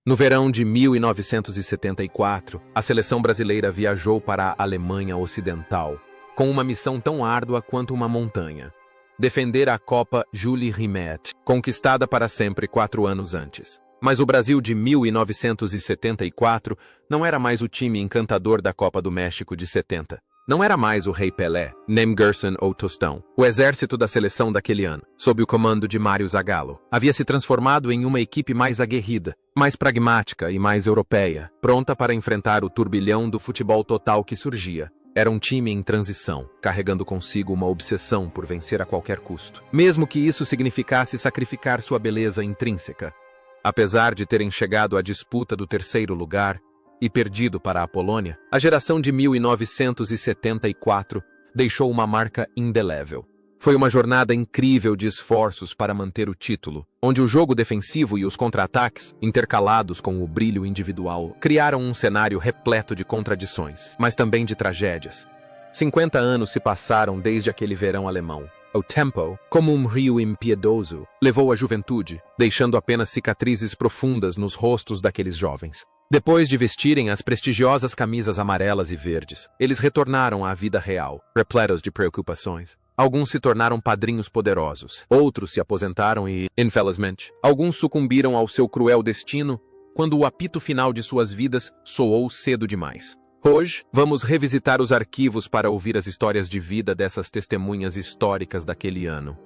No verão de 1974, a seleção brasileira viajou para a Alemanha Ocidental, com uma missão tão árdua quanto uma montanha: defender a Copa Jules Rimet, conquistada para sempre 4 anos antes. Mas o Brasil de 1974 não era mais o time encantador da Copa do México de 70. Não era mais o Rei Pelé, nem Gerson ou Tostão. O exército da seleção daquele ano, sob o comando de Mário Zagallo, havia se transformado em uma equipe mais aguerrida, mais pragmática e mais europeia, pronta para enfrentar o turbilhão do futebol total que surgia. Era um time em transição, carregando consigo uma obsessão por vencer a qualquer custo, mesmo que isso significasse sacrificar sua beleza intrínseca. Apesar de terem chegado à disputa do 3º lugar e perdido para a Polônia, a geração de 1974 deixou uma marca indelével. Foi uma jornada incrível de esforços para manter o título, onde o jogo defensivo e os contra-ataques, intercalados com o brilho individual, criaram um cenário repleto de contradições, mas também de tragédias. 50 anos se passaram desde aquele verão alemão. O tempo, como um rio impiedoso, levou a juventude, deixando apenas cicatrizes profundas nos rostos daqueles jovens. Depois de vestirem as prestigiosas camisas amarelas e verdes, eles retornaram à vida real, repletos de preocupações. Alguns se tornaram padrinhos poderosos, outros se aposentaram e, infelizmente, alguns sucumbiram ao seu cruel destino quando o apito final de suas vidas soou cedo demais. Hoje, vamos revisitar os arquivos para ouvir as histórias de vida dessas testemunhas históricas daquele ano.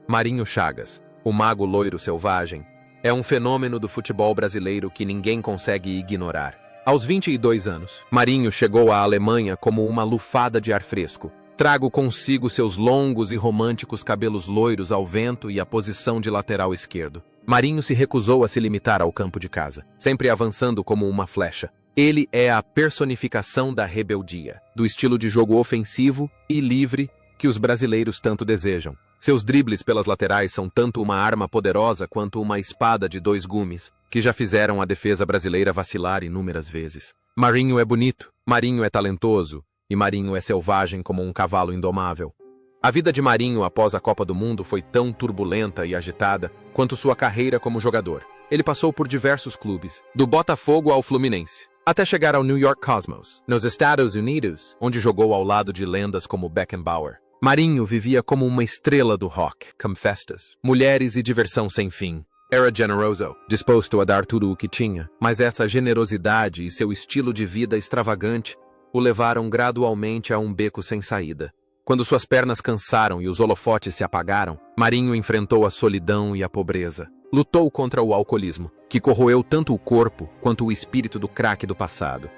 Marinho Chagas, o mago loiro selvagem, é um fenômeno do futebol brasileiro que ninguém consegue ignorar. Aos 22 anos, Marinho chegou à Alemanha como uma lufada de ar fresco. Trago consigo seus longos e românticos cabelos loiros ao vento e a posição de lateral esquerdo. Marinho se recusou a se limitar ao campo de casa, sempre avançando como uma flecha. Ele é a personificação da rebeldia, do estilo de jogo ofensivo e livre que os brasileiros tanto desejam. Seus dribles pelas laterais são tanto uma arma poderosa quanto uma espada de 2 gumes, que já fizeram a defesa brasileira vacilar inúmeras vezes. Marinho é bonito, Marinho é talentoso, e Marinho é selvagem como um cavalo indomável. A vida de Marinho após a Copa do Mundo foi tão turbulenta e agitada quanto sua carreira como jogador. Ele passou por diversos clubes, do Botafogo ao Fluminense, até chegar ao New York Cosmos, nos Estados Unidos, onde jogou ao lado de lendas como Beckenbauer. Marinho vivia como uma estrela do rock, com festas, mulheres e diversão sem fim. Era generoso, disposto a dar tudo o que tinha, mas essa generosidade e seu estilo de vida extravagante o levaram gradualmente a um beco sem saída. Quando suas pernas cansaram e os holofotes se apagaram, Marinho enfrentou a solidão e a pobreza. Lutou contra o alcoolismo, que corroeu tanto o corpo quanto o espírito do craque do passado.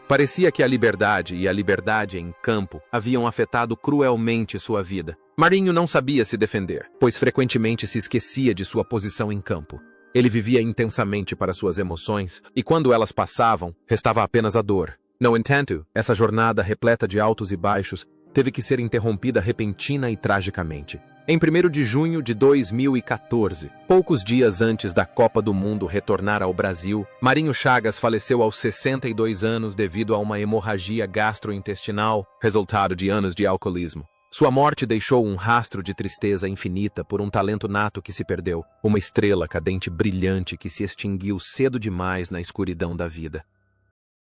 Parecia que a liberdade e a liberdade em campo haviam afetado cruelmente sua vida. Marinho não sabia se defender, pois frequentemente se esquecia de sua posição em campo. Ele vivia intensamente para suas emoções, e quando elas passavam, restava apenas a dor. No entanto, essa jornada repleta de altos e baixos teve que ser interrompida repentina e tragicamente. Em 1º de junho de 2014, poucos dias antes da Copa do Mundo retornar ao Brasil, Marinho Chagas faleceu aos 62 anos devido a uma hemorragia gastrointestinal, resultado de anos de alcoolismo. Sua morte deixou um rastro de tristeza infinita por um talento nato que se perdeu, uma estrela cadente brilhante que se extinguiu cedo demais na escuridão da vida.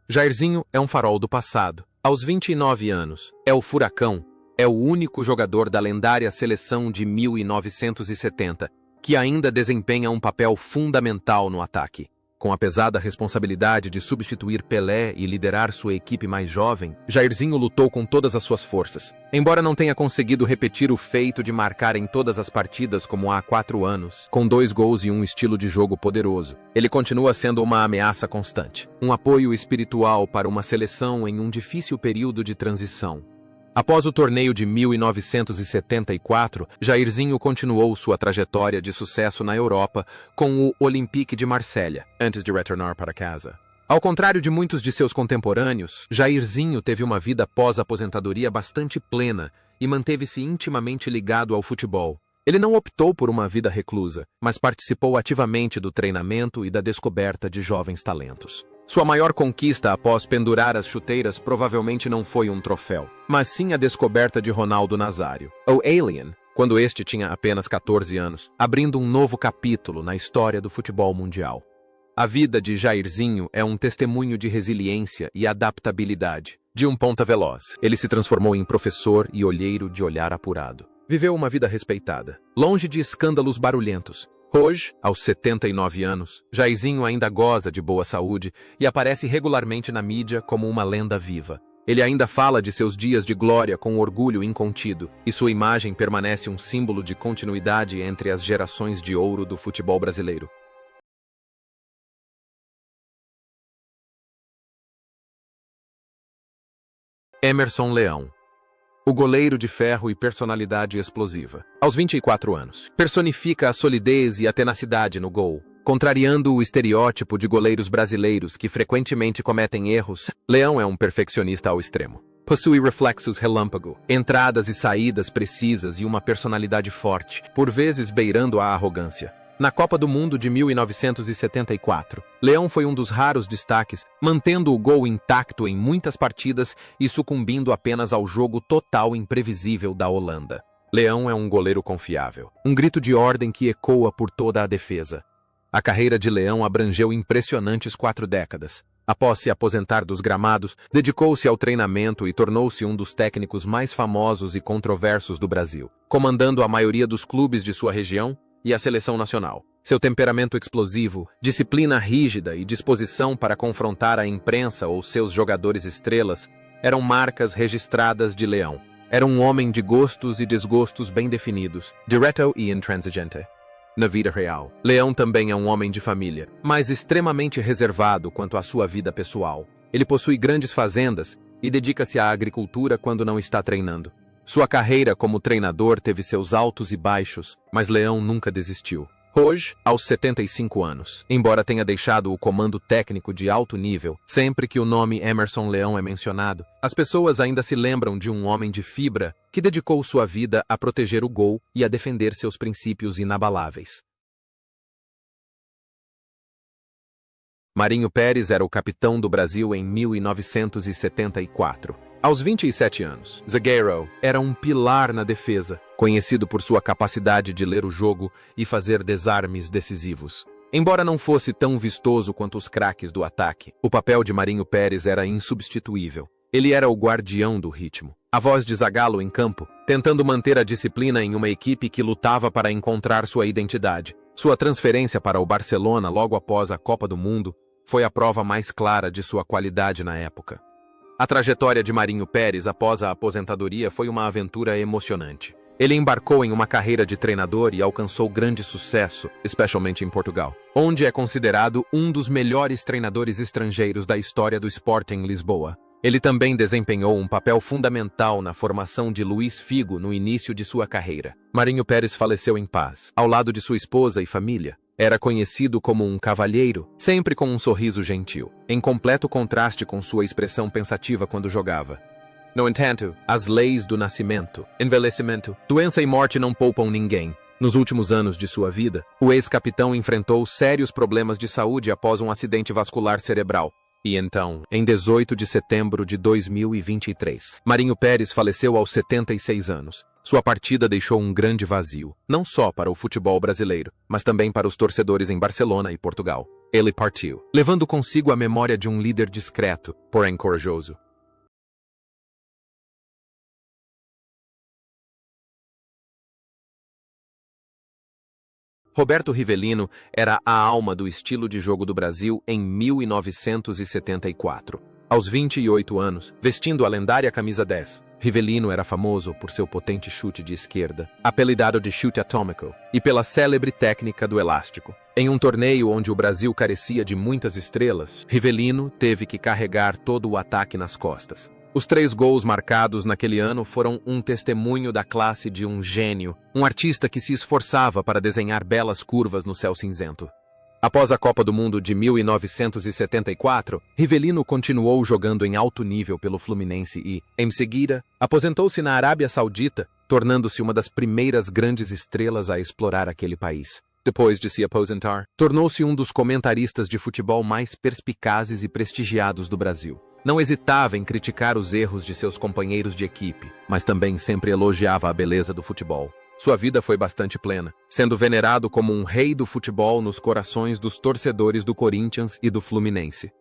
Jairzinho é um farol do passado. Aos 29 anos, é o furacão. É o único jogador da lendária seleção de 1970 que ainda desempenha um papel fundamental no ataque. Com a pesada responsabilidade de substituir Pelé e liderar sua equipe mais jovem, Jairzinho lutou com todas as suas forças. Embora não tenha conseguido repetir o feito de marcar em todas as partidas como há 4 anos, com 2 gols e um estilo de jogo poderoso, ele continua sendo uma ameaça constante, um apoio espiritual para uma seleção em um difícil período de transição. Após o torneio de 1974, Jairzinho continuou sua trajetória de sucesso na Europa com o Olympique de Marselha, antes de retornar para casa. Ao contrário de muitos de seus contemporâneos, Jairzinho teve uma vida pós-aposentadoria bastante plena e manteve-se intimamente ligado ao futebol. Ele não optou por uma vida reclusa, mas participou ativamente do treinamento e da descoberta de jovens talentos. Sua maior conquista após pendurar as chuteiras provavelmente não foi um troféu, mas sim a descoberta de Ronaldo Nazário, o Alien, quando este tinha apenas 14 anos, abrindo um novo capítulo na história do futebol mundial. A vida de Jairzinho é um testemunho de resiliência e adaptabilidade. De um ponta veloz, ele se transformou em professor e olheiro de olhar apurado. Viveu uma vida respeitada, longe de escândalos barulhentos. Hoje, aos 79 anos, Jairzinho ainda goza de boa saúde e aparece regularmente na mídia como uma lenda viva. Ele ainda fala de seus dias de glória com orgulho incontido, e sua imagem permanece um símbolo de continuidade entre as gerações de ouro do futebol brasileiro. Emerson Leão. O goleiro de ferro e personalidade explosiva. Aos 24 anos, personifica a solidez e a tenacidade no gol. Contrariando o estereótipo de goleiros brasileiros que frequentemente cometem erros, Leão é um perfeccionista ao extremo. Possui reflexos relâmpago, entradas e saídas precisas e uma personalidade forte, por vezes beirando a arrogância. Na Copa do Mundo de 1974, Leão foi um dos raros destaques, mantendo o gol intacto em muitas partidas e sucumbindo apenas ao jogo total imprevisível da Holanda. Leão é um goleiro confiável, um grito de ordem que ecoa por toda a defesa. A carreira de Leão abrangeu impressionantes 4 décadas. Após se aposentar dos gramados, dedicou-se ao treinamento e tornou-se um dos técnicos mais famosos e controversos do Brasil, comandando a maioria dos clubes de sua região e a seleção nacional. Seu temperamento explosivo, disciplina rígida e disposição para confrontar a imprensa ou seus jogadores estrelas eram marcas registradas de Leão. Era um homem de gostos e desgostos bem definidos, direto e intransigente. Na vida real, Leão também é um homem de família, mas extremamente reservado quanto à sua vida pessoal. Ele possui grandes fazendas e dedica-se à agricultura quando não está treinando. Sua carreira como treinador teve seus altos e baixos, mas Leão nunca desistiu. Hoje, aos 75 anos, embora tenha deixado o comando técnico de alto nível, sempre que o nome Emerson Leão é mencionado, as pessoas ainda se lembram de um homem de fibra que dedicou sua vida a proteger o gol e a defender seus princípios inabaláveis. Marinho Pérez era o capitão do Brasil em 1974. Aos 27 anos, zagueiro era um pilar na defesa, conhecido por sua capacidade de ler o jogo e fazer desarmes decisivos. Embora não fosse tão vistoso quanto os craques do ataque, o papel de Marinho Pérez era insubstituível. Ele era o guardião do ritmo, a voz de Zagallo em campo, tentando manter a disciplina em uma equipe que lutava para encontrar sua identidade. Sua transferência para o Barcelona logo após a Copa do Mundo foi a prova mais clara de sua qualidade na época. A trajetória de Marinho Pérez após a aposentadoria foi uma aventura emocionante. Ele embarcou em uma carreira de treinador e alcançou grande sucesso, especialmente em Portugal, onde é considerado um dos melhores treinadores estrangeiros da história do Sporting Lisboa. Ele também desempenhou um papel fundamental na formação de Luís Figo no início de sua carreira. Marinho Pérez faleceu em paz, ao lado de sua esposa e família. Era conhecido como um cavalheiro, sempre com um sorriso gentil, em completo contraste com sua expressão pensativa quando jogava. No entanto, as leis do nascimento, envelhecimento, doença e morte não poupam ninguém. Nos últimos anos de sua vida, o ex-capitão enfrentou sérios problemas de saúde após um acidente vascular cerebral. E então, em 18 de setembro de 2023, Marinho Pérez faleceu aos 76 anos. Sua partida deixou um grande vazio, não só para o futebol brasileiro, mas também para os torcedores em Barcelona e Portugal. Ele partiu, levando consigo a memória de um líder discreto, porém corajoso. Roberto Rivelino era a alma do estilo de jogo do Brasil em 1974. Aos 28 anos, vestindo a lendária camisa 10, Rivelino era famoso por seu potente chute de esquerda, apelidado de chute atômico, e pela célebre técnica do elástico. Em um torneio onde o Brasil carecia de muitas estrelas, Rivelino teve que carregar todo o ataque nas costas. Os 3 gols marcados naquele ano foram um testemunho da classe de um gênio, um artista que se esforçava para desenhar belas curvas no céu cinzento. Após a Copa do Mundo de 1974, Rivelino continuou jogando em alto nível pelo Fluminense e, em seguida, aposentou-se na Arábia Saudita, tornando-se uma das primeiras grandes estrelas a explorar aquele país. Depois de se aposentar, tornou-se um dos comentaristas de futebol mais perspicazes e prestigiados do Brasil. Não hesitava em criticar os erros de seus companheiros de equipe, mas também sempre elogiava a beleza do futebol. Sua vida foi bastante plena, sendo venerado como um rei do futebol nos corações dos torcedores do Corinthians e do Fluminense.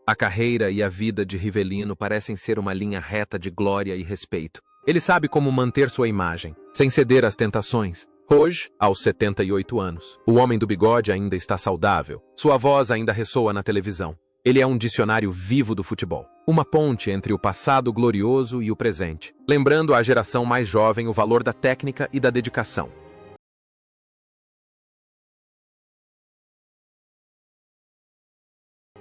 A carreira e a vida de Rivelino parecem ser uma linha reta de glória e respeito. Ele sabe como manter sua imagem, sem ceder às tentações. Hoje, aos 78 anos, o homem do bigode ainda está saudável. Sua voz ainda ressoa na televisão. Ele é um dicionário vivo do futebol. Uma ponte entre o passado glorioso e o presente, lembrando à geração mais jovem o valor da técnica e da dedicação.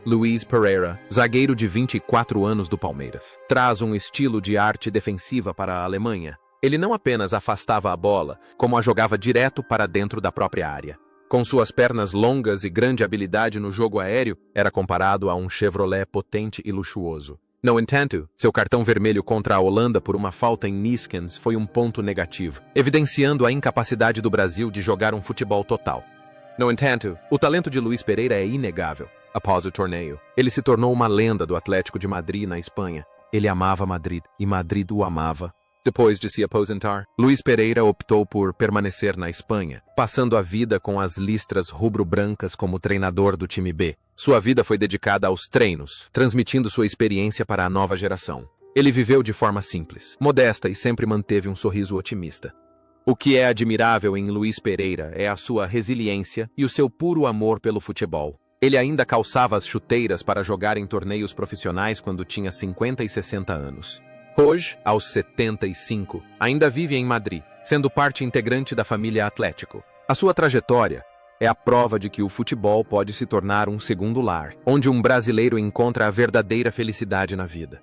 Luiz Pereira, zagueiro de 24 anos do Palmeiras, traz um estilo de arte defensiva para a Alemanha. Ele não apenas afastava a bola, como a jogava direto para dentro da própria área. Com suas pernas longas e grande habilidade no jogo aéreo, era comparado a um Chevrolet potente e luxuoso. No entanto, seu cartão vermelho contra a Holanda por uma falta em Neeskens foi um ponto negativo, evidenciando a incapacidade do Brasil de jogar um futebol total. No entanto, o talento de Luiz Pereira é inegável. Após o torneio, ele se tornou uma lenda do Atlético de Madrid na Espanha. Ele amava Madrid e Madrid o amava. Depois de se aposentar, Luiz Pereira optou por permanecer na Espanha, passando a vida com as listras rubro-brancas como treinador do time B. Sua vida foi dedicada aos treinos, transmitindo sua experiência para a nova geração. Ele viveu de forma simples, modesta e sempre manteve um sorriso otimista. O que é admirável em Luiz Pereira é a sua resiliência e o seu puro amor pelo futebol. Ele ainda calçava as chuteiras para jogar em torneios profissionais quando tinha 50 e 60 anos. Hoje, aos 75, ainda vive em Madrid, sendo parte integrante da família Atlético. A sua trajetória é a prova de que o futebol pode se tornar um segundo lar, onde um brasileiro encontra a verdadeira felicidade na vida.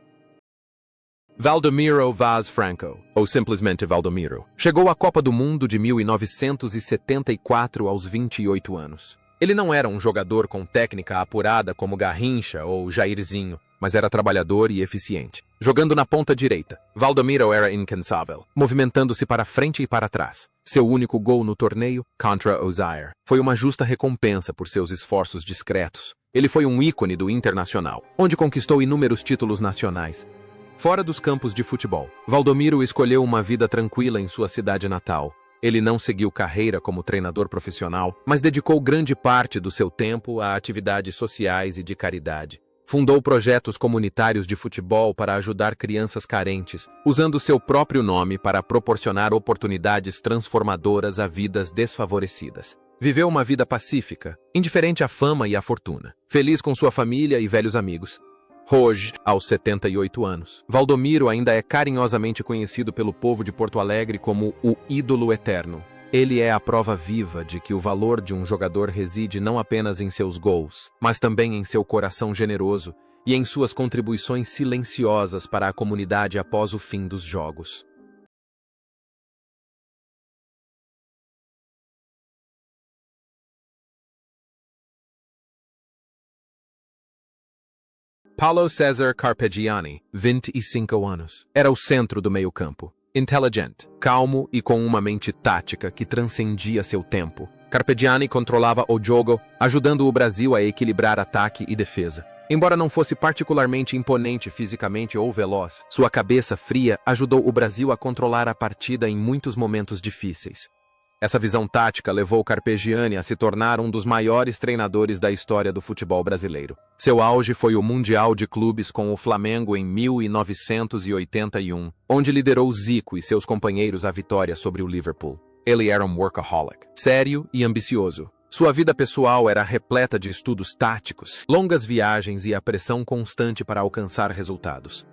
Valdomiro Vaz Franco, ou simplesmente Valdomiro, chegou à Copa do Mundo de 1974 aos 28 anos. Ele não era um jogador com técnica apurada como Garrincha ou Jairzinho, mas era trabalhador e eficiente. Jogando na ponta direita, Valdomiro era incansável, movimentando-se para frente e para trás. Seu único gol no torneio, contra o Zaire, foi uma justa recompensa por seus esforços discretos. Ele foi um ícone do Internacional, onde conquistou inúmeros títulos nacionais. Fora dos campos de futebol, Valdomiro escolheu uma vida tranquila em sua cidade natal. Ele não seguiu carreira como treinador profissional, mas dedicou grande parte do seu tempo a atividades sociais e de caridade. Fundou projetos comunitários de futebol para ajudar crianças carentes, usando seu próprio nome para proporcionar oportunidades transformadoras a vidas desfavorecidas. Viveu uma vida pacífica, indiferente à fama e à fortuna, feliz com sua família e velhos amigos. Hoje, aos 78 anos, Valdomiro ainda é carinhosamente conhecido pelo povo de Porto Alegre como o ídolo eterno. Ele é a prova viva de que o valor de um jogador reside não apenas em seus gols, mas também em seu coração generoso e em suas contribuições silenciosas para a comunidade após o fim dos jogos. Paulo César Carpegiani, 25 anos, era o centro do meio-campo. Inteligente, calmo e com uma mente tática que transcendia seu tempo, Carpegiani controlava o jogo, ajudando o Brasil a equilibrar ataque e defesa. Embora não fosse particularmente imponente fisicamente ou veloz, sua cabeça fria ajudou o Brasil a controlar a partida em muitos momentos difíceis. Essa visão tática levou Carpegiani a se tornar um dos maiores treinadores da história do futebol brasileiro. Seu auge foi o Mundial de Clubes com o Flamengo em 1981, onde liderou Zico e seus companheiros à vitória sobre o Liverpool. Ele era um workaholic, sério e ambicioso. Sua vida pessoal era repleta de estudos táticos, longas viagens e a pressão constante para alcançar resultados.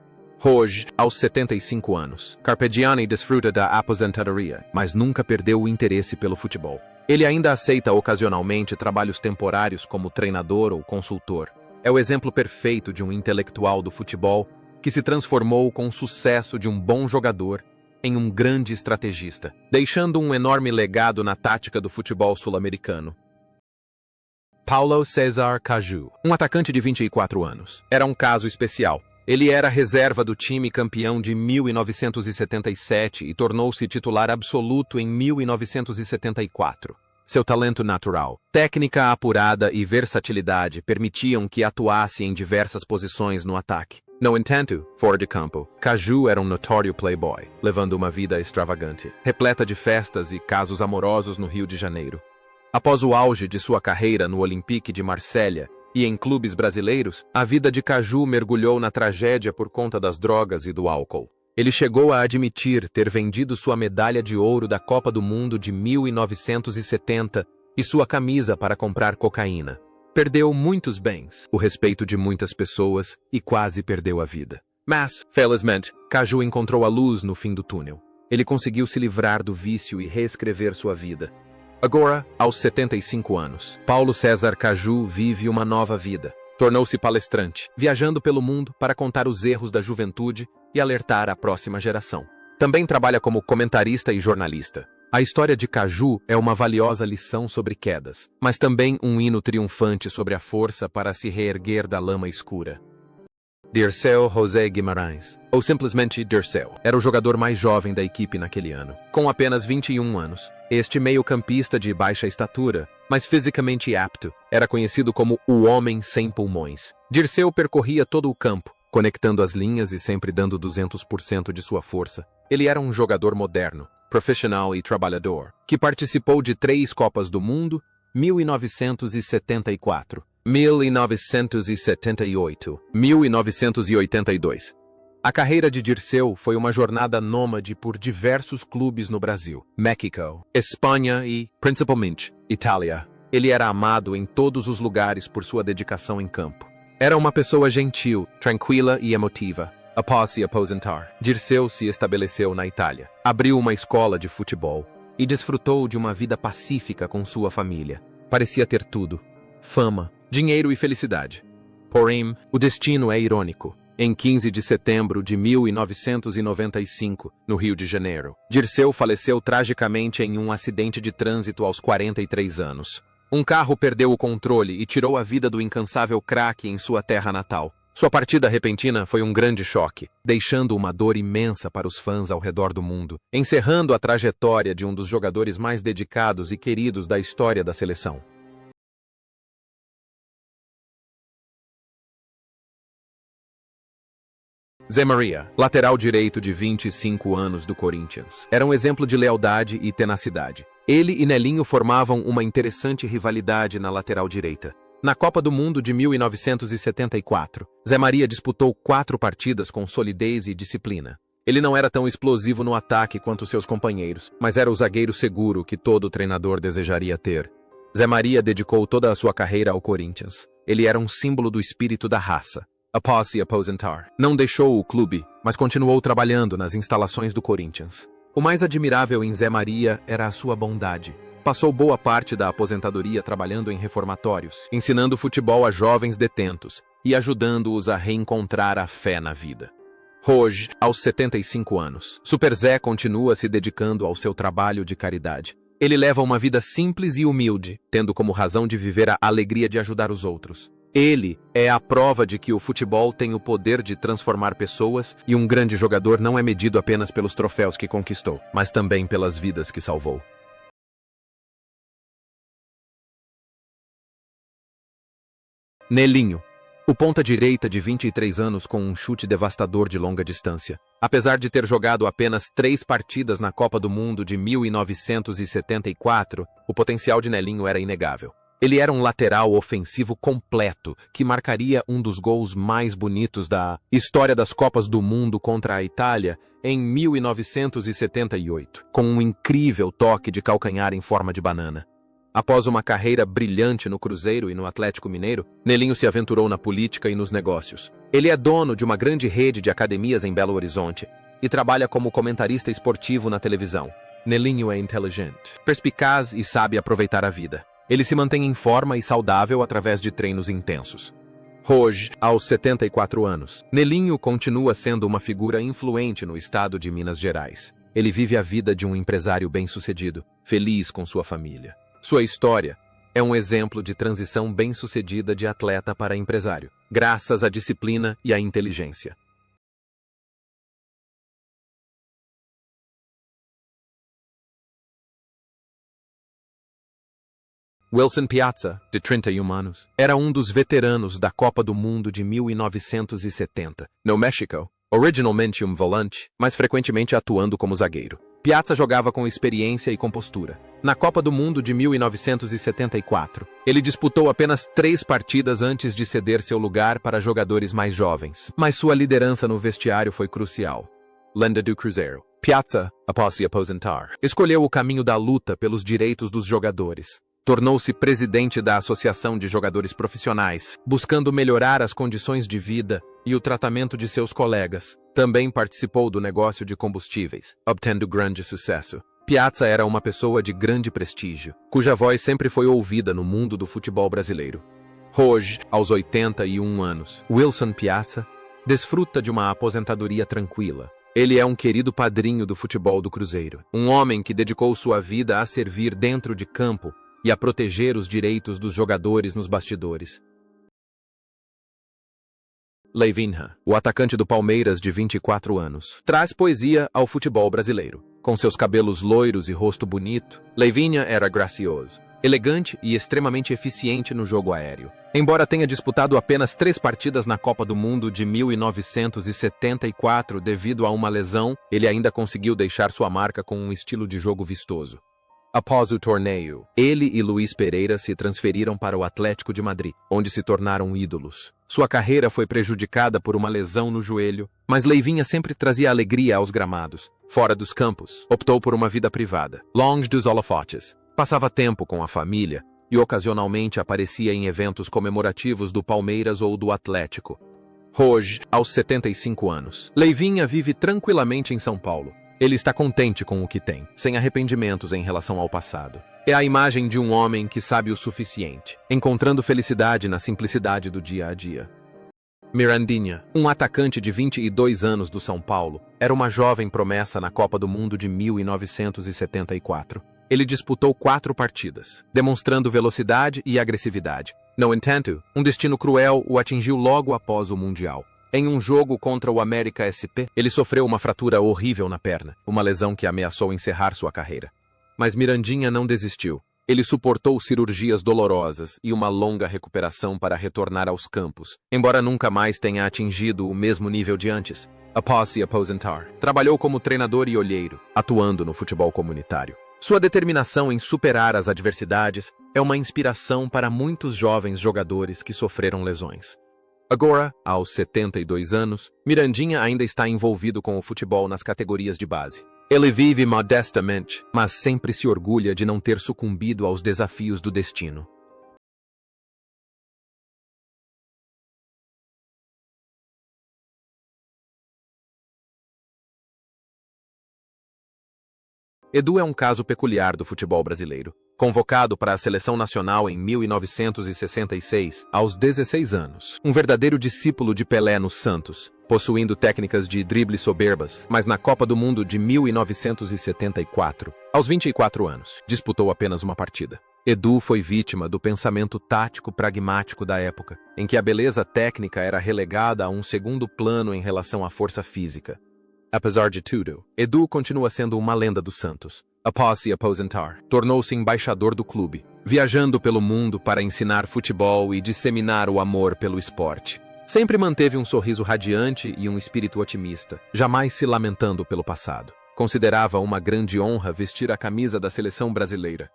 Hoje, aos 75 anos, Carpegiani desfruta da aposentadoria, mas nunca perdeu o interesse pelo futebol. Ele ainda aceita ocasionalmente trabalhos temporários como treinador ou consultor. É o exemplo perfeito de um intelectual do futebol que se transformou com o sucesso de um bom jogador em um grande estrategista, deixando um enorme legado na tática do futebol sul-americano. Paulo César Caju, um atacante de 24 anos, era um caso especial. Ele era reserva do time campeão de 1977 e tornou-se titular absoluto em 1974. Seu talento natural, técnica apurada e versatilidade permitiam que atuasse em diversas posições no ataque. No entanto, fora de campo, Caju era um notório playboy, levando uma vida extravagante, repleta de festas e casos amorosos no Rio de Janeiro. Após o auge de sua carreira no Olympique de Marselha e em clubes brasileiros, a vida de Caju mergulhou na tragédia por conta das drogas e do álcool. Ele chegou a admitir ter vendido sua medalha de ouro da Copa do Mundo de 1970 e sua camisa para comprar cocaína. Perdeu muitos bens, o respeito de muitas pessoas e quase perdeu a vida. Mas, felizmente, Caju encontrou a luz no fim do túnel. Ele conseguiu se livrar do vício e reescrever sua vida. Agora, aos 75 anos, Paulo César Caju vive uma nova vida. Tornou-se palestrante, viajando pelo mundo para contar os erros da juventude e alertar a próxima geração. Também trabalha como comentarista e jornalista. A história de Caju é uma valiosa lição sobre quedas, mas também um hino triunfante sobre a força para se reerguer da lama escura. Dirceu José Guimarães, ou simplesmente Dirceu, era o jogador mais jovem da equipe naquele ano. Com apenas 21 anos, este meio-campista de baixa estatura, mas fisicamente apto, era conhecido como o homem sem pulmões. Dirceu percorria todo o campo, conectando as linhas e sempre dando 200% de sua força. Ele era um jogador moderno, profissional e trabalhador, que participou de 3 Copas do Mundo, 1974. 1978, 1982. A carreira de Dirceu foi uma jornada nômade por diversos clubes no Brasil, México, Espanha e, principalmente, Itália. Ele era amado em todos os lugares por sua dedicação em campo. Era uma pessoa gentil, tranquila e emotiva. Após se aposentar, Dirceu se estabeleceu na Itália, abriu uma escola de futebol e desfrutou de uma vida pacífica com sua família. Parecia ter tudo: fama, dinheiro e felicidade. Porém, o destino é irônico. Em 15 de setembro de 1995, no Rio de Janeiro, Dirceu faleceu tragicamente em um acidente de trânsito aos 43 anos. Um carro perdeu o controle e tirou a vida do incansável craque em sua terra natal. Sua partida repentina foi um grande choque, deixando uma dor imensa para os fãs ao redor do mundo, encerrando a trajetória de um dos jogadores mais dedicados e queridos da história da seleção. Zé Maria, lateral direito de 25 anos do Corinthians, era um exemplo de lealdade e tenacidade. Ele e Nelinho formavam uma interessante rivalidade na lateral direita. Na Copa do Mundo de 1974, Zé Maria disputou 4 partidas com solidez e disciplina. Ele não era tão explosivo no ataque quanto seus companheiros, mas era o zagueiro seguro que todo treinador desejaria ter. Zé Maria dedicou toda a sua carreira ao Corinthians. Ele era um símbolo do espírito da raça. Após se aposentar, não deixou o clube, mas continuou trabalhando nas instalações do Corinthians. O mais admirável em Zé Maria era a sua bondade. Passou boa parte da aposentadoria trabalhando em reformatórios, ensinando futebol a jovens detentos e ajudando-os a reencontrar a fé na vida. Hoje, aos 75 anos, Super Zé continua se dedicando ao seu trabalho de caridade. Ele leva uma vida simples e humilde, tendo como razão de viver a alegria de ajudar os outros. Ele é a prova de que o futebol tem o poder de transformar pessoas e um grande jogador não é medido apenas pelos troféus que conquistou, mas também pelas vidas que salvou. Nelinho, o ponta-direita de 23 anos com um chute devastador de longa distância. Apesar de ter jogado apenas 3 partidas na Copa do Mundo de 1974, o potencial de Nelinho era inegável. Ele era um lateral ofensivo completo, que marcaria um dos gols mais bonitos da história das Copas do Mundo contra a Itália em 1978, com um incrível toque de calcanhar em forma de banana. Após uma carreira brilhante no Cruzeiro e no Atlético Mineiro, Nelinho se aventurou na política e nos negócios. Ele é dono de uma grande rede de academias em Belo Horizonte e trabalha como comentarista esportivo na televisão. Nelinho é inteligente, perspicaz e sabe aproveitar a vida. Ele se mantém em forma e saudável através de treinos intensos. Hoje, aos 74 anos, Nelinho continua sendo uma figura influente no estado de Minas Gerais. Ele vive a vida de um empresário bem-sucedido, feliz com sua família. Sua história é um exemplo de transição bem-sucedida de atleta para empresário, graças à disciplina e à inteligência. Wilson Piazza, de 31 anos, era um dos veteranos da Copa do Mundo de 1970, no México, originalmente um volante, mas frequentemente atuando como zagueiro. Piazza jogava com experiência e compostura. Na Copa do Mundo de 1974, ele disputou apenas 3 partidas antes de ceder seu lugar para jogadores mais jovens, mas sua liderança no vestiário foi crucial. Lenda do Cruzeiro. Piazza, após se aposentar, escolheu o caminho da luta pelos direitos dos jogadores. Tornou-se presidente da Associação de Jogadores Profissionais, buscando melhorar as condições de vida e o tratamento de seus colegas. Também participou do negócio de combustíveis, obtendo grande sucesso. Piazza era uma pessoa de grande prestígio, cuja voz sempre foi ouvida no mundo do futebol brasileiro. Hoje, aos 81 anos, Wilson Piazza desfruta de uma aposentadoria tranquila. Ele é um querido padrinho do futebol do Cruzeiro, um homem que dedicou sua vida a servir dentro de campo e a proteger os direitos dos jogadores nos bastidores. Leivinha, o atacante do Palmeiras de 24 anos, traz poesia ao futebol brasileiro. Com seus cabelos loiros e rosto bonito, Leivinha era gracioso, elegante e extremamente eficiente no jogo aéreo. Embora tenha disputado apenas 3 partidas na Copa do Mundo de 1974 devido a uma lesão, ele ainda conseguiu deixar sua marca com um estilo de jogo vistoso. Após o torneio, ele e Luiz Pereira se transferiram para o Atlético de Madrid, onde se tornaram ídolos. Sua carreira foi prejudicada por uma lesão no joelho, mas Leivinha sempre trazia alegria aos gramados. Fora dos campos, optou por uma vida privada, longe dos holofotes. Passava tempo com a família e ocasionalmente aparecia em eventos comemorativos do Palmeiras ou do Atlético. Hoje, aos 75 anos, Leivinha vive tranquilamente em São Paulo. Ele está contente com o que tem, sem arrependimentos em relação ao passado. É a imagem de um homem que sabe o suficiente, encontrando felicidade na simplicidade do dia a dia. Mirandinha, um atacante de 22 anos do São Paulo, era uma jovem promessa na Copa do Mundo de 1974. Ele disputou 4 partidas, demonstrando velocidade e agressividade. No entanto, um destino cruel o atingiu logo após o Mundial. Em um jogo contra o América SP, ele sofreu uma fratura horrível na perna, uma lesão que ameaçou encerrar sua carreira. Mas Mirandinha não desistiu. Ele suportou cirurgias dolorosas e uma longa recuperação para retornar aos campos, embora nunca mais tenha atingido o mesmo nível de antes. Após se aposentar, trabalhou como treinador e olheiro, atuando no futebol comunitário. Sua determinação em superar as adversidades é uma inspiração para muitos jovens jogadores que sofreram lesões. Agora, aos 72 anos, Mirandinha ainda está envolvido com o futebol nas categorias de base. Ele vive modestamente, mas sempre se orgulha de não ter sucumbido aos desafios do destino. Edu é um caso peculiar do futebol brasileiro. Convocado para a seleção nacional em 1966, aos 16 anos. Um verdadeiro discípulo de Pelé no Santos, possuindo técnicas de drible soberbas, mas na Copa do Mundo de 1974, aos 24 anos, disputou apenas uma partida. Edu foi vítima do pensamento tático pragmático da época, em que a beleza técnica era relegada a um segundo plano em relação à força física. Apesar de tudo, Edu continua sendo uma lenda do Santos. Após se aposentar, tornou-se embaixador do clube, viajando pelo mundo para ensinar futebol e disseminar o amor pelo esporte. Sempre manteve um sorriso radiante e um espírito otimista, jamais se lamentando pelo passado. Considerava uma grande honra vestir a camisa da seleção brasileira.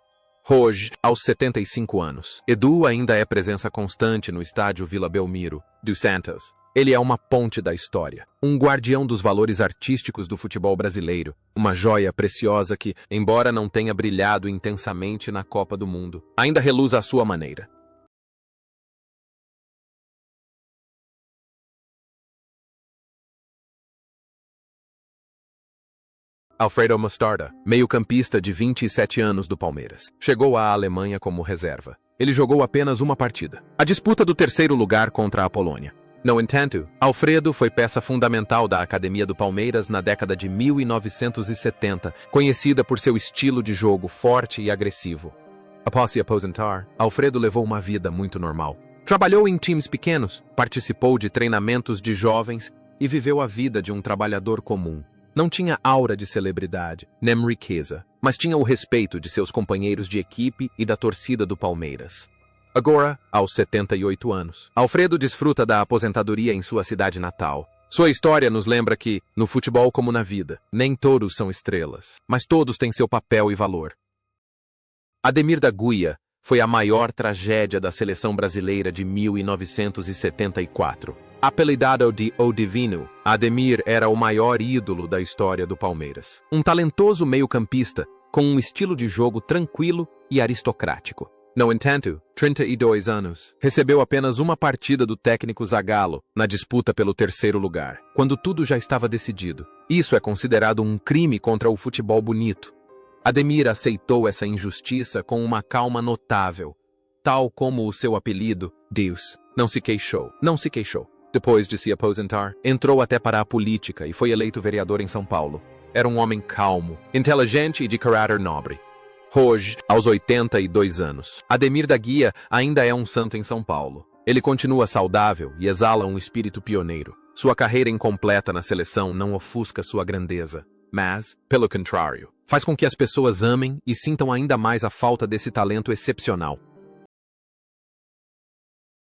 Hoje, aos 75 anos, Edu ainda é presença constante no estádio Vila Belmiro, do Santos. Ele é uma ponte da história, um guardião dos valores artísticos do futebol brasileiro, uma joia preciosa que, embora não tenha brilhado intensamente na Copa do Mundo, ainda reluz à sua maneira. Alfredo Mostarda, meio-campista de 27 anos do Palmeiras, chegou à Alemanha como reserva. Ele jogou apenas uma partida, a disputa do 3º lugar contra a Polônia. No entanto, Alfredo foi peça fundamental da Academia do Palmeiras na década de 1970, conhecida por seu estilo de jogo forte e agressivo. Após se aposentar, Alfredo levou uma vida muito normal. Trabalhou em times pequenos, participou de treinamentos de jovens e viveu a vida de um trabalhador comum. Não tinha aura de celebridade, nem riqueza, mas tinha o respeito de seus companheiros de equipe e da torcida do Palmeiras. Agora, aos 78 anos, Alfredo desfruta da aposentadoria em sua cidade natal. Sua história nos lembra que, no futebol como na vida, nem todos são estrelas, mas todos têm seu papel e valor. Ademir da Guia foi a maior tragédia da seleção brasileira de 1974. Apelidado de O Divino, Ademir era o maior ídolo da história do Palmeiras. Um talentoso meio-campista, com um estilo de jogo tranquilo e aristocrático. No entanto, 32 anos, recebeu apenas uma partida do técnico Zagallo na disputa pelo terceiro lugar, quando tudo já estava decidido. Isso é considerado um crime contra o futebol bonito. Ademir aceitou essa injustiça com uma calma notável. Tal como o seu apelido, Deus, não se queixou. Depois de se aposentar, entrou até para a política e foi eleito vereador em São Paulo. Era um homem calmo, inteligente e de caráter nobre. Hoje, aos 82 anos, Ademir da Guia ainda é um santo em São Paulo. Ele continua saudável e exala um espírito pioneiro. Sua carreira incompleta na seleção não ofusca sua grandeza, mas, pelo contrário, faz com que as pessoas amem e sintam ainda mais a falta desse talento excepcional.